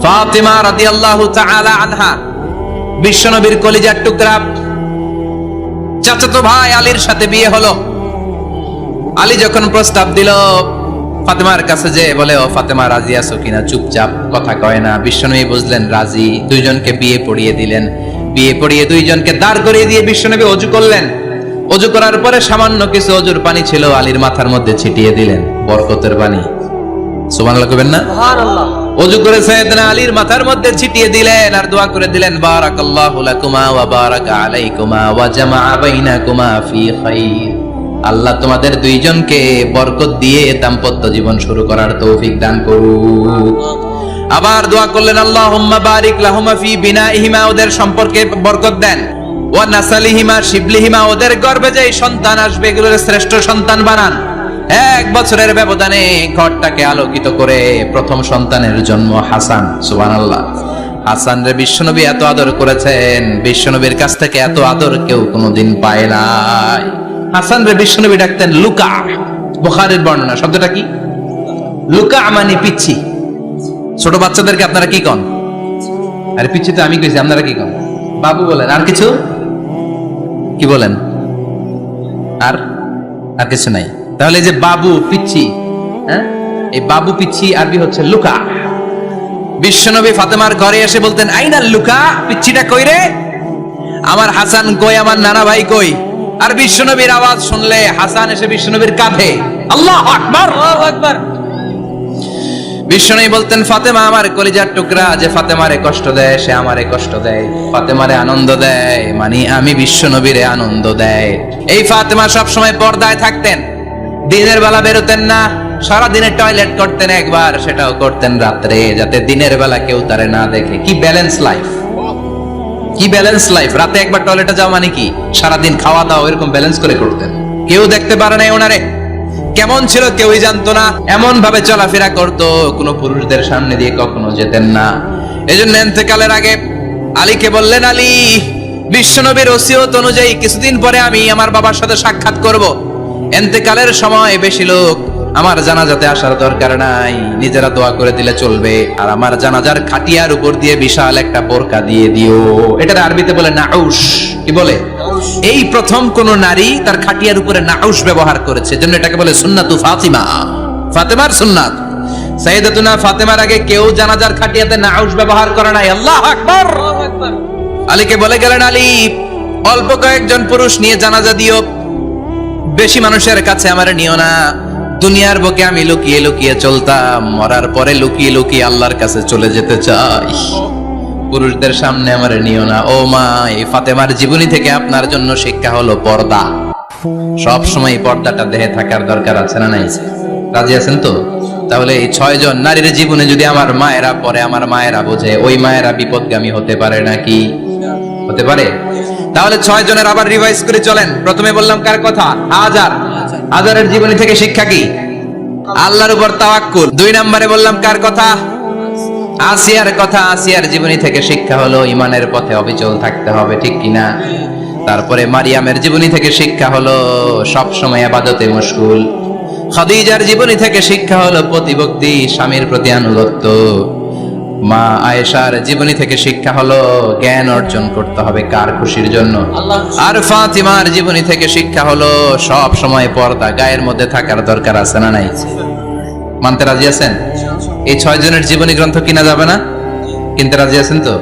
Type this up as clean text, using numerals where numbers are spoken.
ফাতিমা রাদিয়াল্লাহু তাআলা আনহা বিশ্বনবীর কলিজার টুকরা চাচাতো ভাই আলীর সাথে বিয়ে হলো। আলী যখন প্রস্তাব দিল ফাতেমার কাছে, যে বলে, ও ফাতেমা রাজি আছো কিনা? চুপচাপ, কথা কয় না। বিশ্বনবী বুঝলেন রাজি, দুইজনকে বিয়ে পড়িয়ে দিলেন। বিয়ে পড়িয়ে দুইজনকে দাঁড় করিয়ে দিয়ে বিশ্বনবী ওযু করলেন। ওযু করার পরে সামান্য কিছু ওযুর পানি ছিল, আলীর মাথার মধ্যে ছিটিয়ে দিলেন, বরকতের পানি। সুবহানাল্লাহ কইবেন না? সুবহানাল্লাহ। ওযু করে সাইয়েদনা আলীর মাথার মধ্যে ছিটিয়ে দিলেন আর দোয়া করে দিলেন, বারাকাল্লাহু লাকুমা ওয়া বারাকা আলাইকুমা ওয়া জামাআ বাইনাকুমা ফি খাইর। আল্লাহ তোমাদের দুইজনকে বরকত দিয়ে দাম্পত্য জীবন শুরু করার তৌফিক দান করুক। আবার দোয়া করলেন, আল্লাহুম্মা বারিক লাহুমা ফি বিনাইহিমা, ওদের সম্পর্কে বরকত দেন। ওয়া নাসালিহিমা শিবলিহিমা, ওদের গর্ভে যে সন্তান আসবে এগুলোর শ্রেষ্ঠ সন্তান বানান। 1 বছরের ব্যবধানে ঘরটাকে আলোকিত করে প্রথম সন্তানের জন্ম হাসান। সুবহানাল্লাহ। হাসান রে বিশ্বনবী এত আদর করেছেন, বিশ্বনবীর কাছ থেকে এত আদর কেউ কোনোদিন পায় নাই। হাসান রে বিশ্বনবী ডাকতেন লুকা। বুখারীর বর্ণনা, শব্দটা কি? লুকা মানে পিচ্ছি। ছোট বাচ্চাদেরকে আপনারা কি কন? আরে পিচ্ছি তো আমি কইছি, আপনারা কি কন? বাবু বলেন। আর কিছু কি বলেন? আর কিছু নাই। তাহলে এই যে বাবু পিচ্ছি, হ্যাঁ, এই বাবু পিচ্ছি আরবি হচ্ছে লুকা। বিশ্বনবী ফাতেমার ঘরে এসে বলতেন, আইনা লুকা, পিচ্ছিটা কই রে? আমার হাসান কই, আমার নানা ভাই কই? আর বিশ্বনবীর আওয়াজ শুনলে হাসান এসে বিশ্বনবীর কাঁধে, আল্লাহু আকবার, আল্লাহু আকবার। বিশ্বনবী বলতেন, ফাতেমা আমার কলিজার টুকরা, যে ফাতেমারে কষ্ট দেয় সে আমারে কষ্ট দেয়, ফাতেমারে আনন্দ দেয় মানে আমি বিশ্বনবীরে আনন্দ দেয়। এই ফাতেমা সব সময় পর্দায় থাকতেন, দিনের বেলা বেরোতেন না, সারা দিনে টয়লেট করতেন একবার, সেটাও করতেন রাত্রে, যাতে দিনের বেলা কেউ তারে না দেখে। কি ব্যালেন্স লাইফ, কি ব্যালেন্স লাইফ! রাতে একবার টয়লেটে যাওয়া মানে কি সারাদিন খাওয়া দাওয়া এরকম ব্যালেন্স করে করতেন। কেউ দেখতে পারে না ওনারে কেমন ছিল, কেউই জানতো না। এমন ভাবে চলাফেরা করতো, কোনো পুরুষদের সামনে দিয়ে কখনো যেতেন না। এজন্য ইন্তেকালের আগে আলীকে বললেন, আলী, বিশ্বনবীর ওসিয়ত অনুযায়ী কিছুদিন পরে আমি আমার বাবার সাথে সাক্ষাৎ করব। ইন্তেকালের সময় বেশি লোক আমার জানাজাতে আসার দরকার নাই, নিজেরা দোয়া করে দিলে চলবে। আর আমার জানাজার খাটিয়ার উপর দিয়ে বিশাল একটা বোরকা দিয়ে দিও। এটা আরবিতে বলে নাউশ। কি বলে? এই প্রথম কোন নারী তার খাটিয়ার উপরে নাউশ ব্যবহার করেছে, জন্য এটাকে বলে সুন্নাতু ফাতিমা, ফাতেমার সুন্নাত। সাইয়েদাতুনা ফাতেমার আগে কেউ জানাজার খাটিয়াতে নাউশ ব্যবহার করে নাই। আল্লাহু আকবার। আলীকে বলে গেলেন, আলী, অল্প কয়েকজন পুরুষ নিয়ে জানাজা দিও, বেশি মানুষের কাছে আমার নিও না। দুনিয়ার বুকে আমি লুকিয়ে লুকিয়ে চলতাম, মরার পরে লুকিয়ে লুকিয়ে আল্লাহর কাছে চলে যেতে চাই, পুরুষদের সামনে আমার নিও না। ও মা, এই ফাতেমার জীবনী থেকে আপনার জন্য শিক্ষা হলো পর্দা। সব সময় পর্দাটা দেহে থাকার দরকার আছে না নাই? রাজি আছেন তো? তাহলে এই 6 জন নারীর জীবনে যদি আমার মায়েরা পরে, আমার মায়েরা বোঝে, ওই মায়েরা বিপদগামী হতে পারে নাকি? হতে পারে। তাহলে 6 জনের আবার রিভাইজ করে চলেন। প্রথমে বললাম কার কথা? হাজারের জীবনী থেকে শিক্ষা কি? আল্লাহর উপর তাওয়াক্কুল। 2 নম্বরে বললাম কার কথা? আসিয়ার কথা। আসিয়ার জীবনী থেকে শিক্ষা হলো ইমানের পথে অবিচল থাকতে হবে, ঠিক কিনা? তারপরে মারিয়ামের জীবনী থেকে শিক্ষা হলো সব সময় ইবাদতে মশগুল। খাদিজার জীবনী থেকে শিক্ষা হলো প্রতিভক্তি, স্বামীর প্রতি আনুগত্য। মা আয়েশার জীবনী থেকে শিক্ষা হলো জ্ঞান অর্জন করতে হবে কার খুশির জন্য। আর ফাতিমার জীবনী থেকে শিক্ষা হলো সব সময় পর্দা গায়ের মধ্যে থাকার দরকার আছে না নাই? মানতে রাজি আছেন? এই 6 জনের জীবনী গ্রন্থ কিনা যাবে না? কিনতে রাজি আছেন তো?